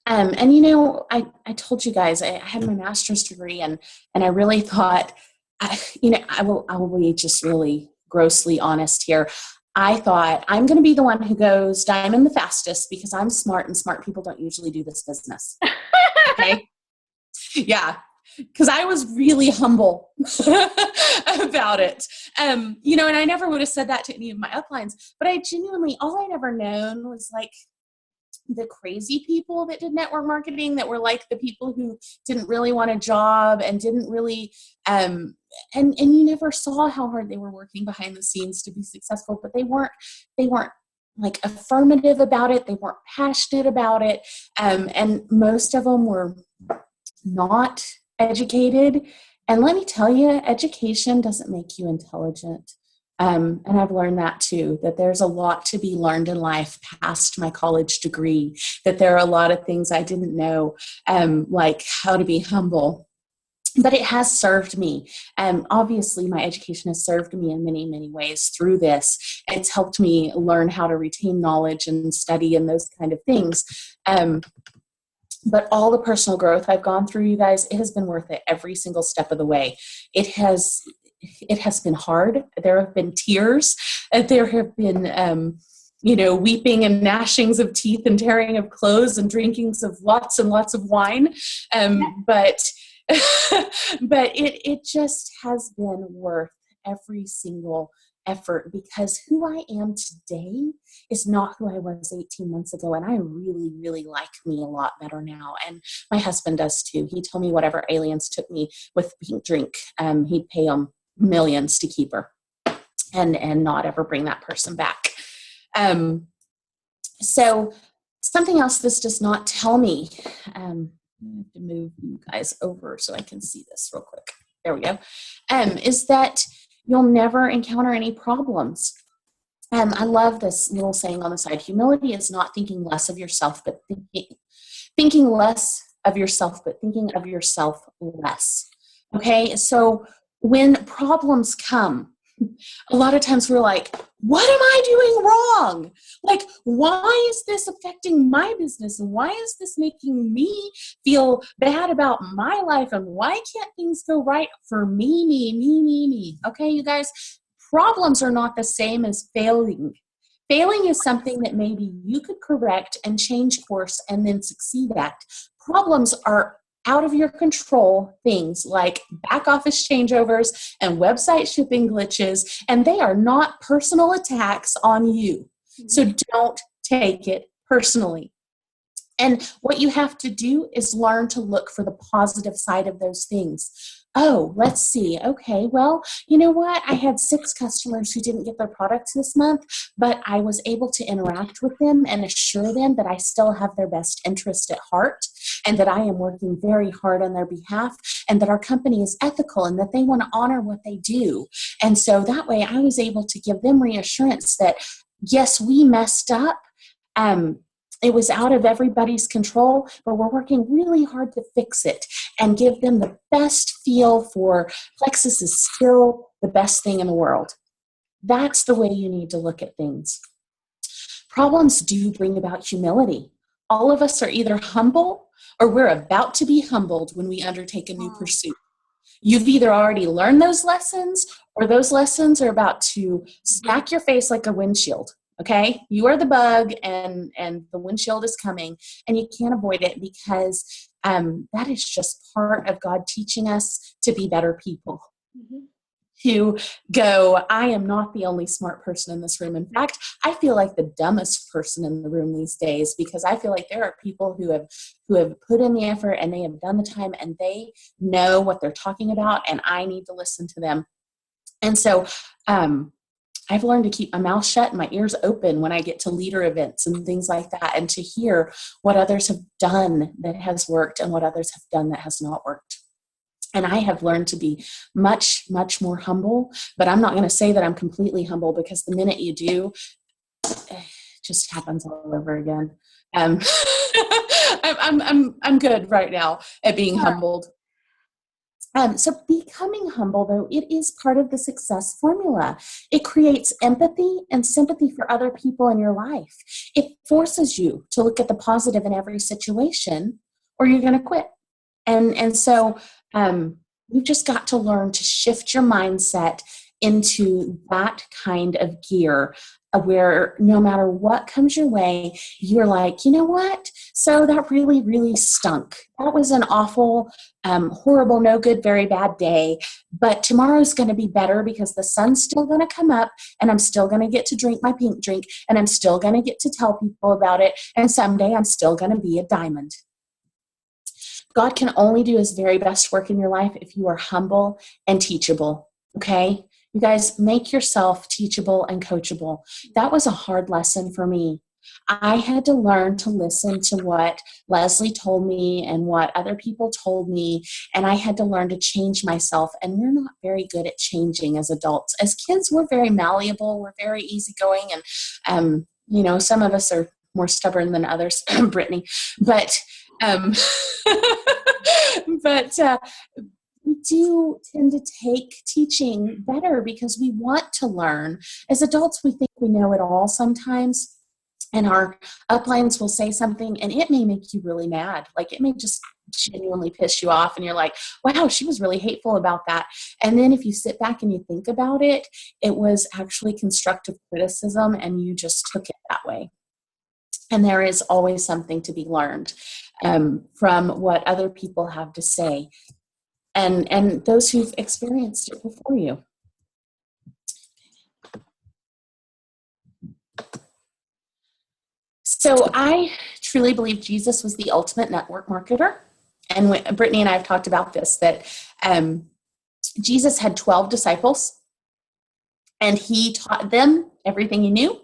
I told you guys I had my master's degree, and I really thought, I will be just really grossly honest here. I thought I'm going to be the one who goes diamond the fastest because I'm smart, and smart people don't usually do this business. Okay. Yeah. Because I was really humble about it. And I never would have said that to any of my uplines, but I genuinely, all I'd ever known was like the crazy people that did network marketing that were like the people who didn't really want a job and didn't really, and you never saw how hard they were working behind the scenes to be successful, but they weren't like affirmative about it. They weren't passionate about it. And most of them were not educated. And let me tell you, education doesn't make you intelligent. And I've learned that too, that there's a lot to be learned in life past my college degree, that there are a lot of things I didn't know, like how to be humble. But it has served me. Obviously, my education has served me in many, many ways through this. It's helped me learn how to retain knowledge and study and those kind of things. But all the personal growth I've gone through, you guys, it has been worth it every single step of the way. It has been hard. There have been tears. There have been, weeping and gnashings of teeth and tearing of clothes and drinkings of lots and lots of wine. But it just has been worth every single effort, because who I am today is not who I was 18 months ago. And I really, really like me a lot better now. And my husband does too. He told me whatever aliens took me with pink drink, he'd pay them millions to keep her and not ever bring that person back. So something else this does not tell me, I have to move you guys over so I can see this real quick. There we go. Is that you'll never encounter any problems. I love this little saying on the side. Humility is not thinking less of yourself, but thinking less of yourself, but thinking of yourself less. Okay, so when problems come, a lot of times we're like, what am I doing wrong? Like, why is this affecting my business? And why is this making me feel bad about my life? And why can't things go right for me? Okay, you guys, problems are not the same as failing. Failing is something that maybe you could correct and change course and then succeed at. Problems are out of your control things like back office changeovers and website shipping glitches, and they are not personal attacks on you. So don't take it personally. And what you have to do is learn to look for the positive side of those things. Oh, let's see. Okay, well, you know what? I had 6 customers who didn't get their products this month, but I was able to interact with them and assure them that I still have their best interest at heart and that I am working very hard on their behalf and that our company is ethical and that they want to honor what they do. And so that way I was able to give them reassurance that, yes, we messed up. It was out of everybody's control, but we're working really hard to fix it and give them the best feel for Plexus is still the best thing in the world. That's the way you need to look at things. Problems do bring about humility. All of us are either humble or we're about to be humbled when we undertake a new pursuit. You've either already learned those lessons or those lessons are about to smack your face like a windshield. Okay, you are the bug and the windshield is coming and you can't avoid it because that is just part of God teaching us to be better people. To go, I am not the only smart person in this room. In fact, I feel like the dumbest person in the room these days because I feel like there are people who have put in the effort and they have done the time and they know what they're talking about and I need to listen to them. And so, I've learned to keep my mouth shut and my ears open when I get to leader events and things like that and to hear what others have done that has worked and what others have done that has not worked. And I have learned to be much, much more humble, but I'm not going to say that I'm completely humble because the minute you do, it just happens all over again. I'm good right now at being humbled. So becoming humble, though, it is part of the success formula. It creates empathy and sympathy for other people in your life. It forces you to look at the positive in every situation or you're going to quit. And so you've just got to learn to shift your mindset into that kind of gear where no matter what comes your way, you're like, you know what? So that really, really stunk. That was an awful, horrible, no good, very bad day. But tomorrow's going to be better because the sun's still going to come up and I'm still going to get to drink my pink drink and I'm still going to get to tell people about it. And someday I'm still going to be a diamond. God can only do his very best work in your life if you are humble and teachable. Okay? You guys, make yourself teachable and coachable. That was a hard lesson for me. I had to learn to listen to what Leslie told me and what other people told me, and I had to learn to change myself. And we're not very good at changing as adults. As kids, we're very malleable, we're very easygoing, and some of us are more stubborn than others, Brittany. But we do tend to take teaching better because we want to learn. As adults, we think we know it all sometimes. And our uplines will say something and it may make you really mad. Like it may just genuinely piss you off and you're like, wow, she was really hateful about that. And then if you sit back and you think about it, it was actually constructive criticism and you just took it that way. And there is always something to be learned from what other people have to say and those who've experienced it before you. So I truly believe Jesus was the ultimate network marketer. And Brittany and I have talked about this, that Jesus had 12 disciples and he taught them everything he knew.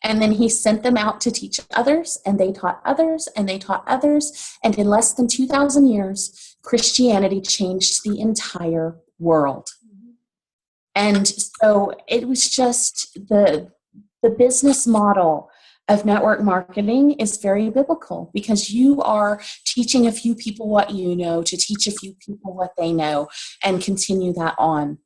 And then he sent them out to teach others, and they taught others, and they taught others. And in less than 2,000 years, Christianity changed the entire world. And so it was just the business model of network marketing is very biblical because you are teaching a few people what you know to teach a few people what they know and continue that on.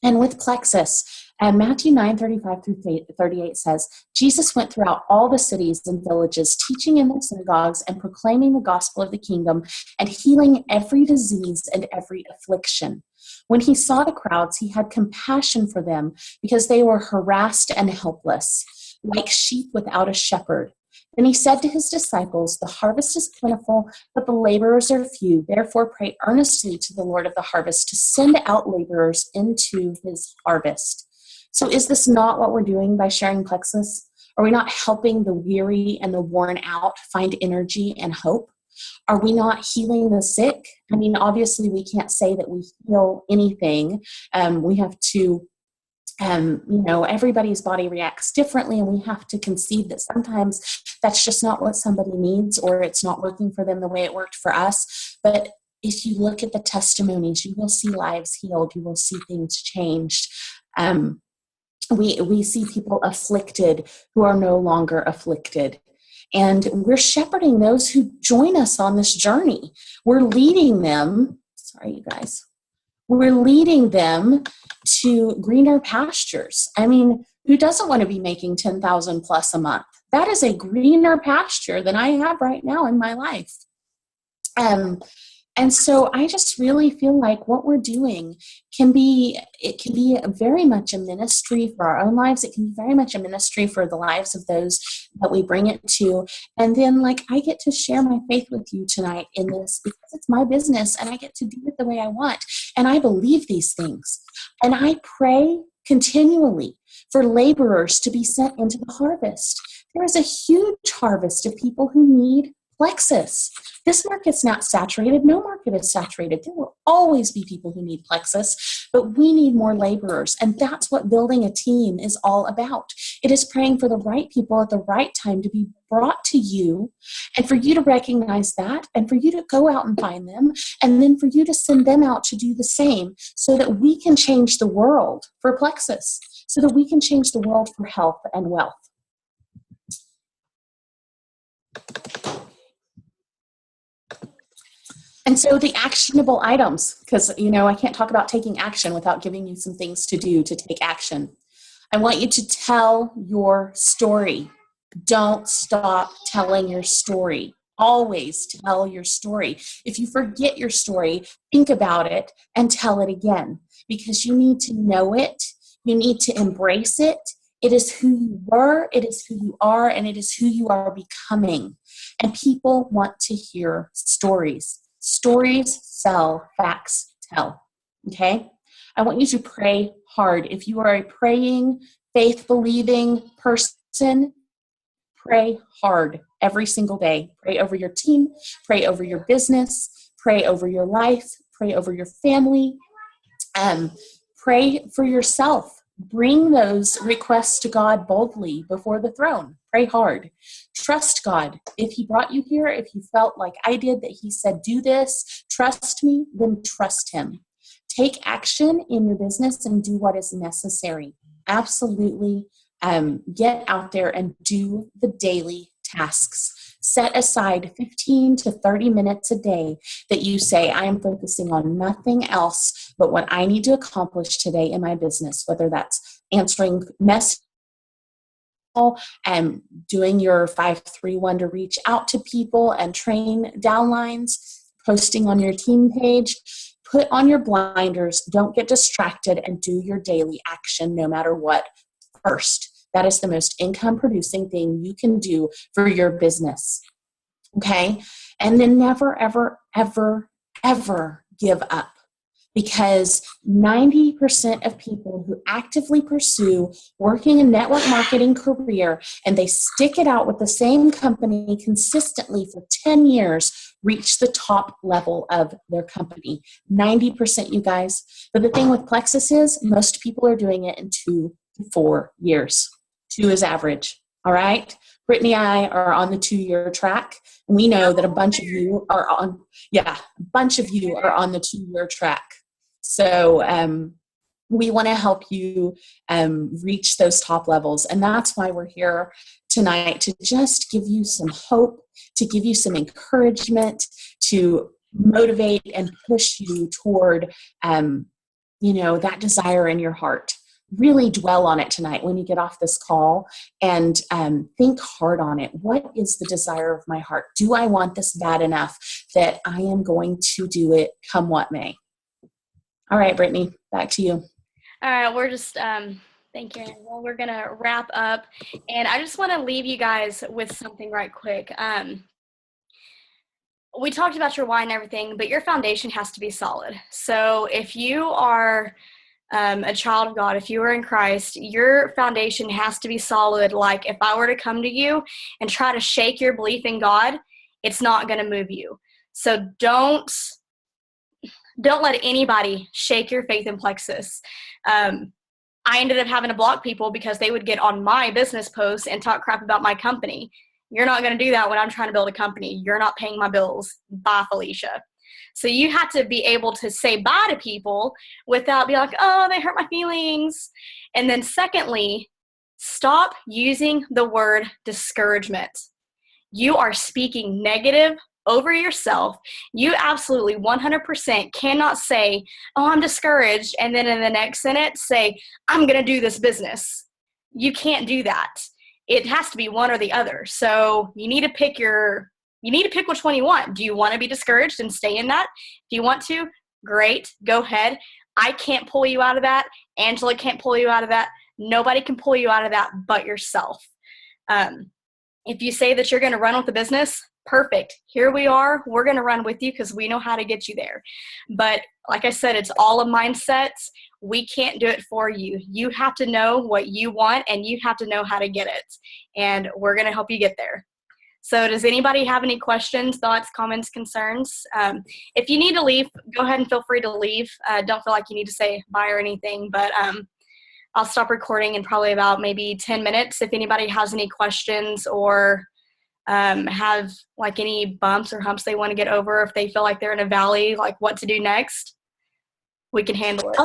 And with Plexus, Matthew 9:35-38 says, Jesus went throughout all the cities and villages, teaching in their synagogues and proclaiming the gospel of the kingdom and healing every disease and every affliction. When he saw the crowds, he had compassion for them because they were harassed and helpless, like sheep without a shepherd. Then he said to his disciples, the harvest is plentiful, but the laborers are few. Therefore, pray earnestly to the Lord of the harvest to send out laborers into his harvest. So is this not what we're doing by sharing Plexus? Are we not helping the weary and the worn out find energy and hope? Are we not healing the sick? I mean, obviously, we can't say that we heal anything. We have to everybody's body reacts differently, and we have to concede that sometimes that's just not what somebody needs, or it's not working for them the way it worked for us. But if you look at the testimonies, you will see lives healed. You will see things changed. We see people afflicted who are no longer afflicted. And we're shepherding those who join us on this journey. We're leading them. Sorry, you guys. We're leading them to greener pastures. I mean, who doesn't want to be making $10,000 plus a month? That is a greener pasture than I have right now in my life. And so I just really feel like what we're doing can be very much a ministry for our own lives. It can be very much a ministry for the lives of those that we bring it to. And then I get to share my faith with you tonight in this because it's my business and I get to do it the way I want. And I believe these things. And I pray continually for laborers to be sent into the harvest. There is a huge harvest of people who need Plexus. This market's not saturated. No market is saturated. There will always be people who need Plexus, but we need more laborers. And that's what building a team is all about. It is praying for the right people at the right time to be brought to you, and for you to recognize that, and for you to go out and find them, and then for you to send them out to do the same so that we can change the world for Plexus, so that we can change the world for health and wealth. And so the actionable items, because, I can't talk about taking action without giving you some things to do to take action. I want you to tell your story. Don't stop telling your story. Always tell your story. If you forget your story, think about it and tell it again, because you need to know it. You need to embrace it. It is who you were, it is who you are, and it is who you are becoming. And people want to hear stories. Stories sell, facts tell. Okay? I want you to pray hard. If you are a praying, faith-believing person, pray hard every single day. Pray over your team, pray over your business, pray over your life, pray over your family, pray for yourself. Bring those requests to God boldly before the throne. Pray hard. Trust God. If he brought you here, if you felt like I did, that he said, do this, trust me, then trust him. Take action in your business and do what is necessary. Absolutely. Get out there and do the daily tasks. Set aside 15 to 30 minutes a day that you say, I am focusing on nothing else but what I need to accomplish today in my business, whether that's answering messages and doing your 531 to reach out to people and train downlines, posting on your team page. Put on your blinders, don't get distracted, and do your daily action no matter what first. That is the most income producing thing you can do for your business. Okay? And then never, ever, ever, ever give up. Because 90% of people who actively pursue working a network marketing career and they stick it out with the same company consistently for 10 years reach the top level of their company. 90%, you guys. But the thing with Plexus is most people are doing it in 2 to 4 years. 2 is average. All right? Brittany and I are on the 2-year track. And we know that a bunch of you are on the 2-year track. So we want to help you reach those top levels. And that's why we're here tonight, to just give you some hope, to give you some encouragement, to motivate and push you toward, that desire in your heart. Really dwell on it tonight when you get off this call and think hard on it. What is the desire of my heart? Do I want this bad enough that I am going to do it come what may? All right, Brittany, back to you. All right, we're just, thank you. Well, we're going to wrap up, and I just want to leave you guys with something right quick. We talked about your why and everything, but your foundation has to be solid. So if you are a child of God, if you are in Christ, your foundation has to be solid. Like if I were to come to you and try to shake your belief in God, it's not going to move you. So don't let anybody shake your faith in Plexus. I ended up having to block people because they would get on my business posts and talk crap about my company. You're not going to do that when I'm trying to build a company. You're not paying my bills. Bye, Felicia. So you have to be able to say bye to people without being like, oh, they hurt my feelings. And then secondly, stop using the word discouragement. You are speaking negative over yourself. You absolutely 100% cannot say, oh, I'm discouraged, and then in the next sentence say, I'm going to do this business. You can't do that. It has to be one or the other. So you need to pick which one you want. Do you want to be discouraged and stay in that? If you want to, great, go ahead. I can't pull you out of that. Angela can't pull you out of that. Nobody can pull you out of that but yourself. If you say that you're going to run with the business, perfect. Here we are. We're going to run with you because we know how to get you there. But like I said, it's all a mindset. We can't do it for you. You have to know what you want, and you have to know how to get it. And we're going to help you get there. So does anybody have any questions, thoughts, comments, concerns? If you need to leave, go ahead and feel free to leave. Don't feel like you need to say bye or anything, but I'll stop recording in probably about maybe 10 minutes. If anybody has any questions or have like any bumps or humps they want to get over, if they feel like they're in a valley, like what to do next, we can handle it.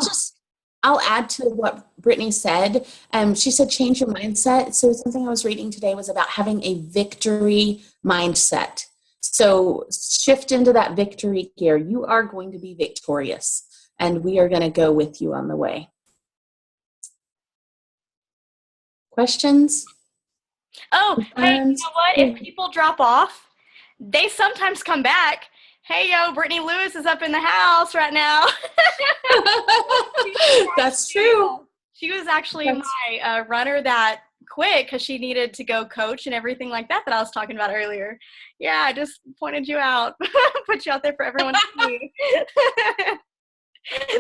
I'll add to what Brittany said. She said, change your mindset. So something I was reading today was about having a victory mindset. So shift into that victory gear. You are going to be victorious, and we are going to go with you on the way. Questions? Oh, hey, you know what? If people drop off, they sometimes come back. Hey, yo, Brittany Lewis is up in the house right now. That's true. She was actually my runner that quit because she needed to go coach and everything like that I was talking about earlier. Yeah, I just pointed you out, put you out there for everyone to see.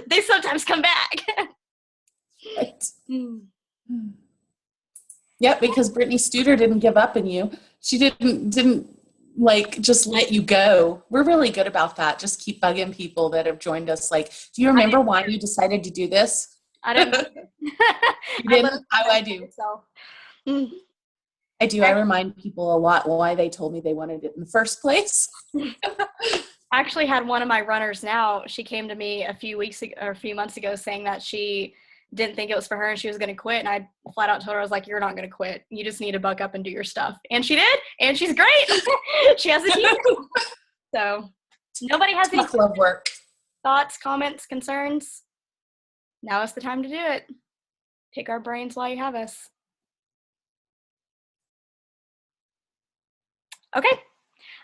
They sometimes come back. Yep, because Brittany Studer didn't give up on you. She didn't like just let you go. We're really good about that. Just keep bugging people that have joined us. Like, do you remember why you decided to do this? I didn't. You didn't? I do. I do. I remind people a lot why they told me they wanted it in the first place. I actually had one of my runners now. She came to me a few months ago saying that she didn't think it was for her and she was going to quit. And I flat out told her, I was like, you're not going to quit. You just need to buck up and do your stuff. And she did. And she's great. She has a team. So nobody has any love work. thoughts, comments, concerns. Now is the time to do it. Pick our brains while you have us. Okay.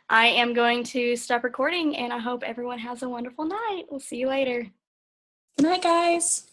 I am going to stop recording, and I hope everyone has a wonderful night. We'll see you later. Good night, guys.